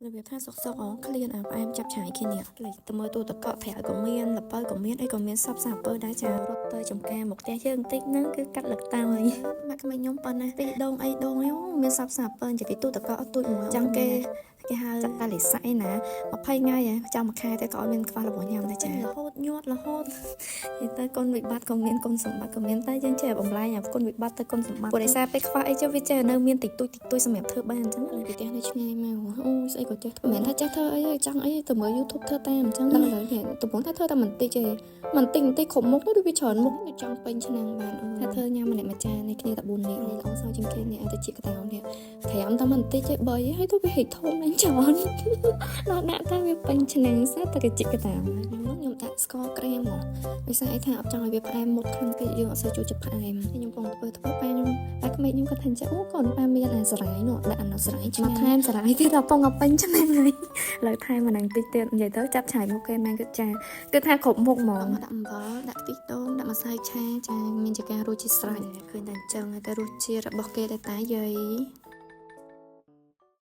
របៀបថាសុកសុកអងឃ្លានផ្អែមចាប់ឆាយគ្នានេះទៅមើលទូទឹកកកប្រាក់ក៏មានលបើក៏មានអីក៏មានសពសាពើដែរចារត់ទៅចំការមកផ្ទះយើងបន្តិចហ្នឹងគឺកាត់លឹកតើហើយម៉ាក់ក្មេងខ្ញុំប៉ុណ្ណាទីដងអីដងនេះមានសពសាពើនិយាយពីទូទឹកកកអត់ទួចមួយចាំគេហៅតាលិស័យណា20ថ្ងៃចាំមួយខែទៅក៏អត់មានខ្វះរបស់ញ៉ាំដែរចារហូតញាត់រហូតនិយាយទៅគុណវិបត្តិក៏មានគុណសម្បត្តិក៏មានតែយើងចេះបំលែងគុណវិបត្តិទៅគុណសម្បត្តិព្រោះដោយសារពេលខ្វះអីចុះវាចេះនៅមានតិចតួចសម្រាប់ធ្វើបានអញ្ចឹងពីផ្ទះនៅឆ្ងាយមកអូស្អីក៏ចេះមិនមែនថាចេះធ្វើអីចង់អីទៅមើល YouTube ធ្វើតាមអញ្ចឹងដល់ហើយតំបងថាធ្វើតែបន្តិចទេបន្តិចគ្រប់មុខទៅវាច្រើនមុខទៅចង់ពេញឆ្នាំបានថាធ្វើញ៉ាំម្នាក់មួយចាននេះគ្នាតែ4នាក់នេះអងសោជាងគេនេះអាចទៅជាកតោនេះត្រាំតែបន្តិចទេ3ហើយទៅវាហិចធំនឹងច្រើនដល់ដាក់តែវាពេញឆ្នាំស្អាតតែជាកតោខ្ញុំដាក់ស្ករក្រាមមកដោយសារអីថាអត់ចង់ឲ្យវាផ្អែមមុតខ្លាំងពេកយើងអត់សូវចូលចិត្តផ្អែមខ្ញុំកំពុងធ្វើប៉ាខ្ញុំប៉ាក្មេងខ្ញុំគាត់ថាចាអូកូនប៉ាមានអាស្រ័យនោះដាក់អានោះស្រ័យឆ្ងាញ់ថែមស្រ័យទៀតដល់ពងពេញឆ្នាំហើយលើថែមអានឹងតិចទៀតនិយាយទៅចាប់ឆាយមុខគេមែនគឺចាគឺថាគ្រប់មុខហ្មងដាក់អំបិលដាក់ខ្ទិះដូងដាក់ម្សៅឆាចាមានជាការរសជាតិស្រេចឃើញតែអញ្ចឹងតែរសជាតិរបស់គេតែយាយ